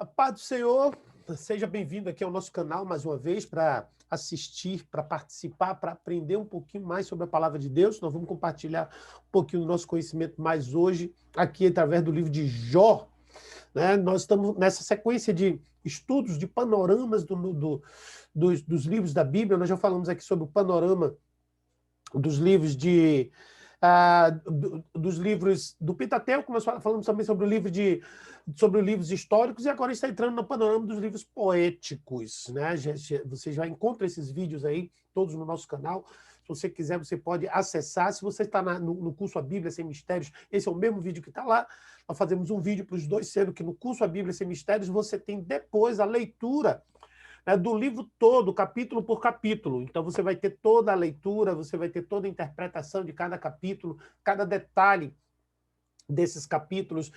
A paz do Senhor, seja bem-vindo aqui ao nosso canal mais uma vez para assistir, para participar, para aprender um pouquinho mais sobre a palavra de Deus. Nós vamos compartilhar um pouquinho do nosso conhecimento mais hoje, aqui através do livro de Jó, né? Nós estamos nessa sequência de estudos, de panoramas dos livros da Bíblia. Nós já falamos aqui sobre o panorama dos livros dos livros do Pentateuco, nós falamos também sobre livros históricos, e agora está entrando no panorama dos livros poéticos, né? Você já encontra esses vídeos aí, todos no nosso canal. Se você quiser, você pode acessar. Se você está no curso A Bíblia Sem Mistérios, esse é o mesmo vídeo que está lá. Nós fazemos um vídeo para os dois, sendo que no curso A Bíblia Sem Mistérios você tem depois a leitura, né, do livro todo, capítulo por capítulo. Então você vai ter toda a leitura, você vai ter toda a interpretação de cada capítulo, cada detalhe desses capítulos.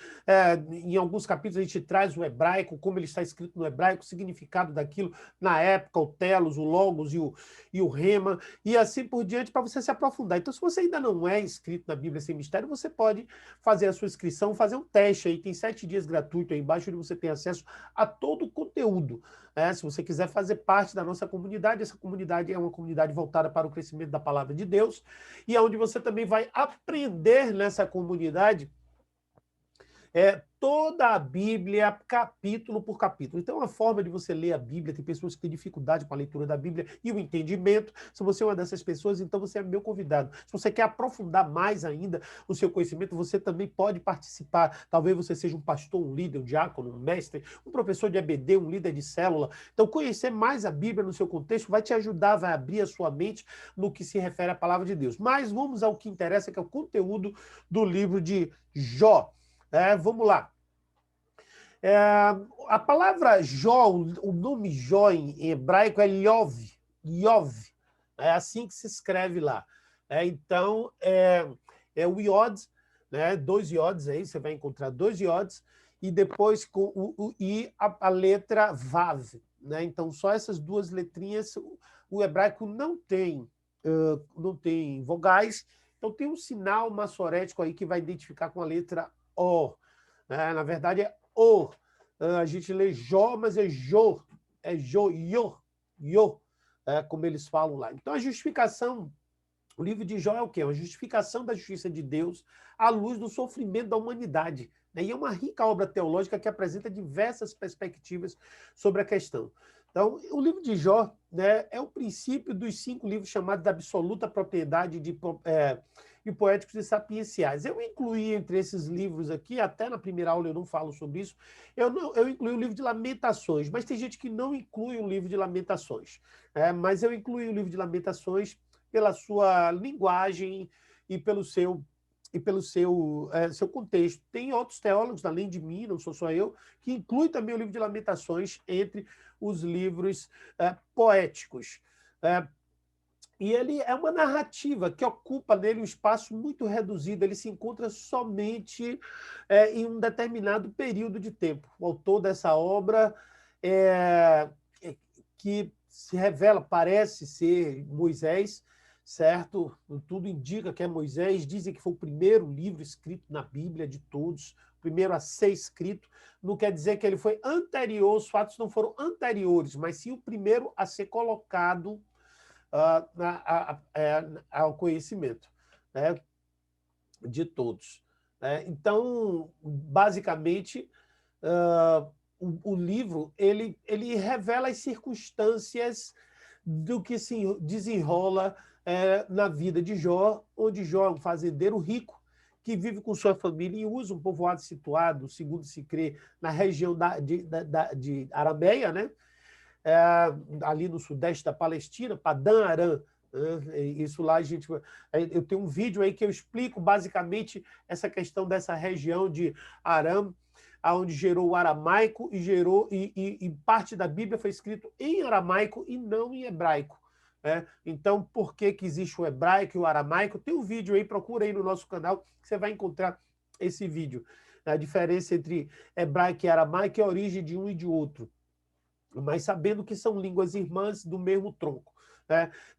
Em alguns capítulos a gente traz o hebraico, como ele está escrito no hebraico, o significado daquilo na época, o telos, o logos e o rema, e assim por diante, para você se aprofundar. Então, se você ainda não é inscrito na Bíblia Sem Mistério, você pode fazer a sua inscrição, fazer um teste aí, tem 7 dias gratuito aí embaixo, onde você tem acesso a todo o conteúdo. Se você quiser fazer parte da nossa comunidade, essa comunidade é uma comunidade voltada para o crescimento da palavra de Deus, e é onde você também vai aprender nessa comunidade toda a Bíblia, capítulo por capítulo. Então, é uma forma de você ler a Bíblia. Tem pessoas que têm dificuldade com a leitura da Bíblia e o entendimento. Se você é uma dessas pessoas, então você é meu convidado. Se você quer aprofundar mais ainda o seu conhecimento, você também pode participar. Talvez você seja um pastor, um líder, um diácono, um mestre, um professor de EBD, um líder de célula. Então, conhecer mais a Bíblia no seu contexto vai te ajudar, vai abrir a sua mente no que se refere à palavra de Deus. Mas vamos ao que interessa, que é o conteúdo do livro de Jó. Vamos lá. A palavra Jó, o nome Jó em hebraico é Yov. Yov. É assim que se escreve lá. Então, é o Iod, né? 2 Iods aí, você vai encontrar 2 Iods, e depois com a letra Vav. Né? Então, só essas 2 letrinhas. O hebraico não tem vogais, então tem um sinal massorético aí que vai identificar com a letra O. Na verdade, é O. A gente lê Jó, mas é Jô. É Jô, Iô, como eles falam lá. Então, a justificação, o livro de Jó é o quê? É uma justificação da justiça de Deus à luz do sofrimento da humanidade. E é uma rica obra teológica que apresenta diversas perspectivas sobre a questão. Então, o livro de Jó, né, é o princípio dos 5 livros chamados da absoluta propriedade de poéticos e sapienciais. Eu incluí entre esses livros aqui, até na primeira aula eu não falo sobre isso, eu incluí o livro de Lamentações, mas tem gente que não inclui o livro de Lamentações. Mas eu incluí o livro de Lamentações pela sua linguagem e pelo seu seu contexto. Tem outros teólogos, além de mim, não sou só eu, que incluem também o livro de Lamentações entre os livros poéticos. E ele é uma narrativa que ocupa nele um espaço muito reduzido, ele se encontra somente em um determinado período de tempo. O autor dessa obra, que se revela, parece ser Moisés, certo? Tudo indica que é Moisés, dizem que foi o primeiro livro escrito na Bíblia de todos, o primeiro a ser escrito. Não quer dizer que ele foi anterior, os fatos não foram anteriores, mas sim o primeiro a ser colocado ao conhecimento, né, de todos. Então, basicamente, o livro ele revela as circunstâncias do que se desenrola na vida de Jó, onde Jó é um fazendeiro rico que vive com sua família em Uz, um povoado situado, segundo se crê, na região de Arameia, né? Ali no sudeste da Palestina, Padã Aram. Isso lá, eu tenho um vídeo aí que eu explico basicamente essa questão dessa região de Aram, onde gerou o aramaico e parte da Bíblia foi escrito em aramaico e não em hebraico. Então, por que existe o hebraico e o aramaico? Tem um vídeo aí, procura aí no nosso canal, que você vai encontrar esse vídeo. A diferença entre hebraico e aramaico é a origem de um e de outro, mas sabendo que são línguas irmãs do mesmo tronco.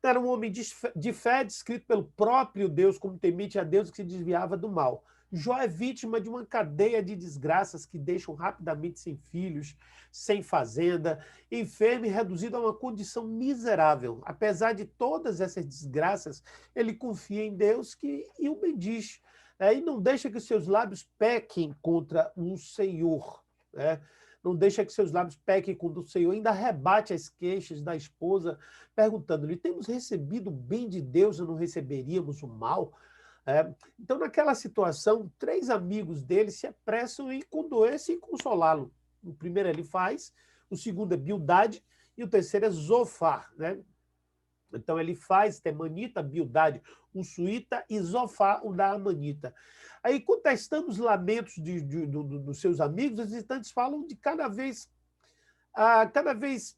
Era um homem de fé, descrito pelo próprio Deus como temente a Deus, que se desviava do mal. Jó é vítima de uma cadeia de desgraças que deixam rapidamente sem filhos, sem fazenda, enfermo e reduzido a uma condição miserável. Apesar de todas essas desgraças, ele confia em Deus e o bendiz, né? E não deixa que seus lábios pequem contra o Senhor, né? Não deixa que seus lábios pequem contra o Senhor. Ainda rebate as queixas da esposa, perguntando-lhe: temos recebido o bem de Deus e não receberíamos o mal? Então, naquela situação, 3 amigos dele se apressam em condoer-se e consolá-lo. O primeiro ele faz, o segundo é Bildade e o terceiro é Zofar, né? Então ele faz Temanita, Bildade, o suíta, e Zofar, o da Amanita. Aí, contestando os lamentos dos seus amigos, os visitantes falam de cada vez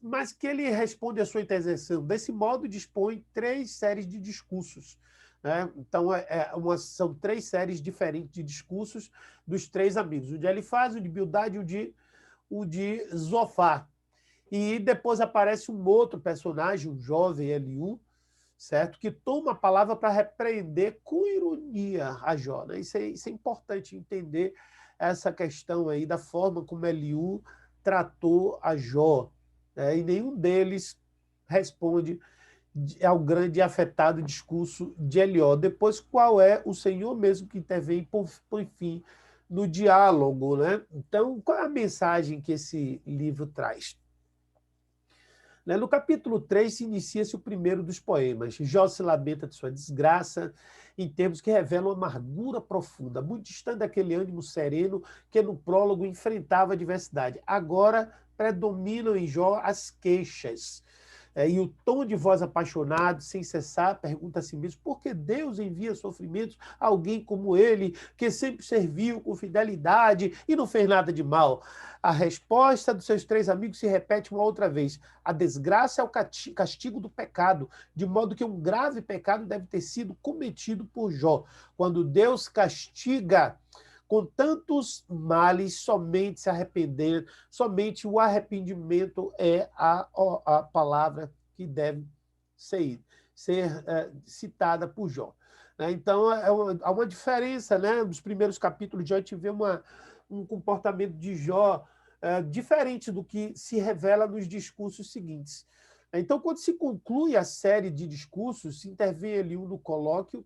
mais que ele responde à sua intercessão. Desse modo, dispõe 3 séries de discursos, né? Então, são 3 séries diferentes de discursos dos 3 amigos. O de Elifaz, o de Bildade e o de Zofar. E depois aparece um outro personagem, um jovem Eliú, certo? Que toma a palavra para repreender com ironia a Jó, né? Isso é importante entender essa questão aí da forma como Eliú tratou a Jó, né? E nenhum deles responde ao grande e afetado discurso de Elió. Depois, qual é o Senhor mesmo que intervém e põe fim no diálogo, né? Então, qual é a mensagem que esse livro traz? No capítulo 3 se inicia-se o primeiro dos poemas. Jó se lamenta de sua desgraça, em termos que revelam amargura profunda, muito distante daquele ânimo sereno que no prólogo enfrentava a adversidade. Agora predominam em Jó as queixas. E o tom de voz apaixonado, sem cessar, pergunta a si mesmo: por que Deus envia sofrimentos a alguém como ele, que sempre serviu com fidelidade e não fez nada de mal? A resposta dos seus 3 amigos se repete uma outra vez: a desgraça é o castigo do pecado, de modo que um grave pecado deve ter sido cometido por Jó. Quando Deus castiga com tantos males, somente se arrepender, somente o arrependimento é a palavra que deve ser citada por Jó. Então, há uma diferença, né? Nos primeiros capítulos de Jó, a gente vê um comportamento de Jó diferente do que se revela nos discursos seguintes. Então, quando se conclui a série de discursos, se intervém ali no colóquio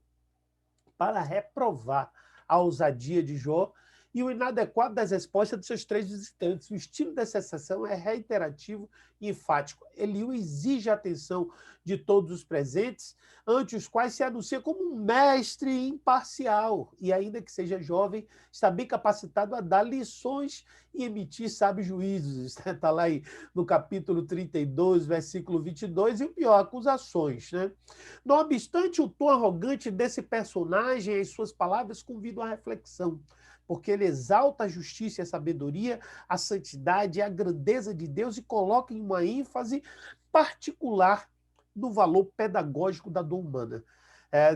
para reprovar a ousadia de Jó e o inadequado das respostas dos seus 3 visitantes. O estilo dessa sessão é reiterativo e enfático. Eliú exige a atenção de todos os presentes, ante os quais se anuncia como um mestre imparcial e, ainda que seja jovem, está bem capacitado a dar lições e emitir sábios juízos. Está lá aí no capítulo 32, versículo 22, e o pior, acusações, né? Não obstante, o tom arrogante desse personagem e as suas palavras convidam à reflexão, porque ele exalta a justiça e a sabedoria, a santidade e a grandeza de Deus e coloca em uma ênfase particular no valor pedagógico da dor humana.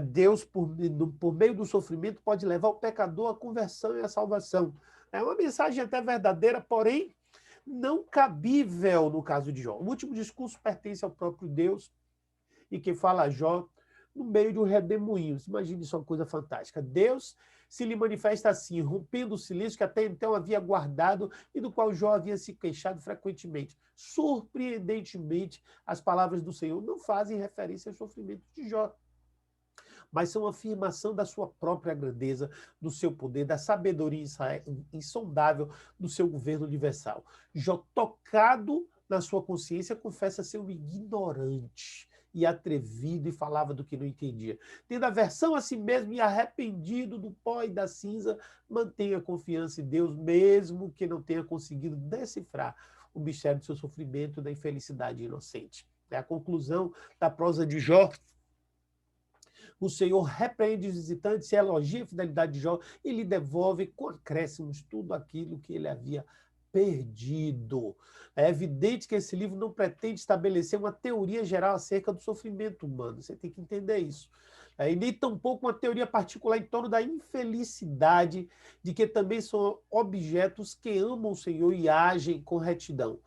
Deus, por meio do sofrimento, pode levar o pecador à conversão e à salvação. É uma mensagem até verdadeira, porém não cabível no caso de Jó. O último discurso pertence ao próprio Deus e que fala a Jó no meio de um redemoinho. Imagine isso, uma coisa fantástica. Deus se lhe manifesta assim, rompendo o silêncio que até então havia guardado e do qual Jó havia se queixado frequentemente. Surpreendentemente, as palavras do Senhor não fazem referência ao sofrimento de Jó, mas são afirmação da sua própria grandeza, do seu poder, da sabedoria insondável do seu governo universal. Jó, tocado na sua consciência, confessa ser um ignorante e atrevido e falava do que não entendia. Tendo aversão a si mesmo e arrependido do pó e da cinza, mantenha confiança em Deus, mesmo que não tenha conseguido decifrar o mistério do seu sofrimento e da infelicidade inocente. É a conclusão da prosa de Jó. O Senhor repreende os visitantes, elogia a fidelidade de Jó e lhe devolve com acréscimos tudo aquilo que ele havia perdido. É evidente que esse livro não pretende estabelecer uma teoria geral acerca do sofrimento humano. Você tem que entender isso. E nem tampouco uma teoria particular em torno da infelicidade, de que também são objetos que amam o Senhor e agem com retidão.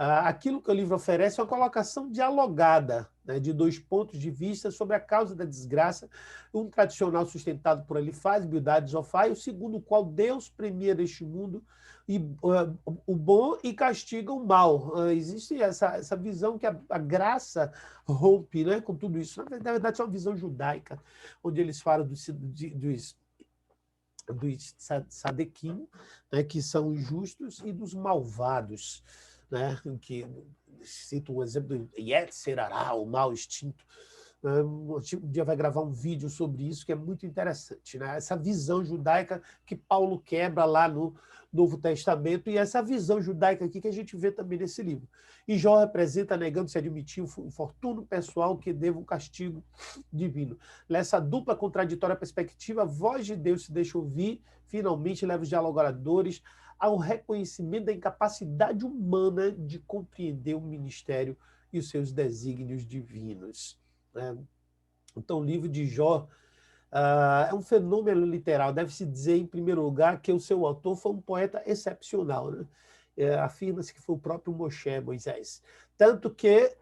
Aquilo que o livro oferece é uma colocação dialogada, né, de dois pontos de vista sobre a causa da desgraça, um tradicional sustentado por Elifaz, Bildad e Zofar, e o segundo, o qual Deus premia neste mundo o bom e castiga o mal. Existe essa visão que a graça rompe, né, com tudo isso. Na verdade, é uma visão judaica, onde eles falam dos sadequim, né, que são os justos, e dos malvados, né, que cito um exemplo do Yetzirará, o mal extinto. Um dia vai gravar um vídeo sobre isso, que é muito interessante, né? Essa visão judaica que Paulo quebra lá no Novo Testamento, e essa visão judaica aqui que a gente vê também nesse livro. E Jó representa, negando-se a admitir o infortúnio pessoal que deva um castigo divino. Nessa dupla contraditória perspectiva, a voz de Deus se deixa ouvir, finalmente leva os dialogadores ao reconhecimento da incapacidade humana de compreender o ministério e os seus desígnios divinos. Então, o livro de Jó é um fenômeno literal. Deve-se dizer, em primeiro lugar, que o seu autor foi um poeta excepcional, né? Afirma-se que foi o próprio Moisés. Tanto que,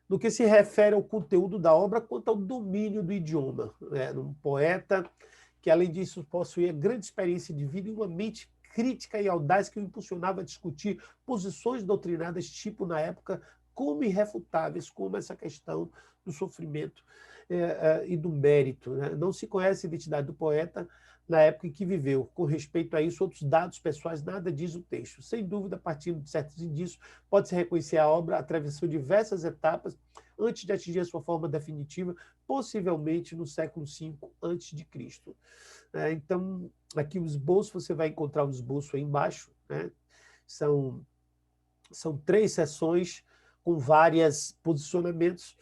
no que se refere ao conteúdo da obra, quanto ao domínio do idioma. Um poeta que, além disso, possuía grande experiência de vida e uma mente crítica e audaz que o impulsionava a discutir posições doutrinárias, tipo, na época, como irrefutáveis, como essa questão do sofrimento e do mérito. Né? Não se conhece a identidade do poeta na época em que viveu. Com respeito a isso, outros dados pessoais nada diz o texto. Sem dúvida, partindo de certos indícios, pode-se reconhecer a obra atravessou diversas etapas antes de atingir a sua forma definitiva, possivelmente no século V a.C. Então, aqui o esboço, você vai encontrar o esboço aí embaixo, né? São 3 seções com vários posicionamentos.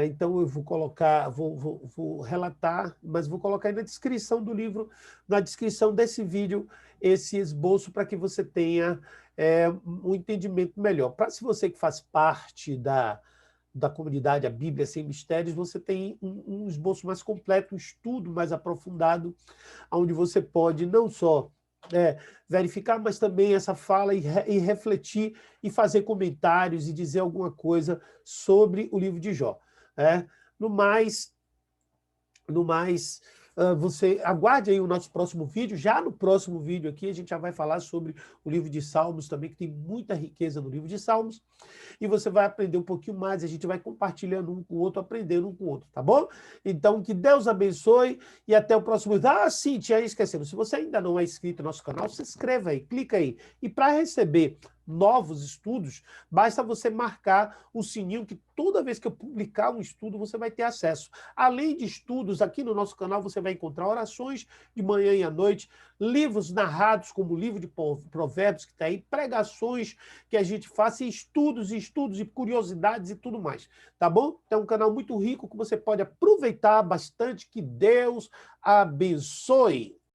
Então, eu vou colocar, vou relatar, mas vou colocar aí na descrição do livro, na descrição desse vídeo, esse esboço, para que você tenha um entendimento melhor. Para se você que faz parte da comunidade A Bíblia Sem Mistérios, você tem um esboço mais completo, um estudo mais aprofundado, onde você pode não só verificar, mas também essa fala e refletir e fazer comentários e dizer alguma coisa sobre o livro de Jó. No mais, você aguarde aí o nosso próximo vídeo. Já no próximo vídeo aqui, a gente já vai falar sobre o livro de Salmos também, que tem muita riqueza no livro de Salmos. E você vai aprender um pouquinho mais, a gente vai compartilhando um com o outro, aprendendo um com o outro, tá bom? Então, que Deus abençoe e até o próximo vídeo. Sim, tinha esquecendo, se você ainda não é inscrito no nosso canal, se inscreva aí, clica aí. E para receber novos estudos, basta você marcar o sininho, que toda vez que eu publicar um estudo, você vai ter acesso. Além de estudos, aqui no nosso canal você vai encontrar orações de manhã e à noite, livros narrados, como o livro de Provérbios, que está aí, pregações que a gente faça, estudos e curiosidades e tudo mais, tá bom? Então, é um canal muito rico que você pode aproveitar bastante. Que Deus abençoe.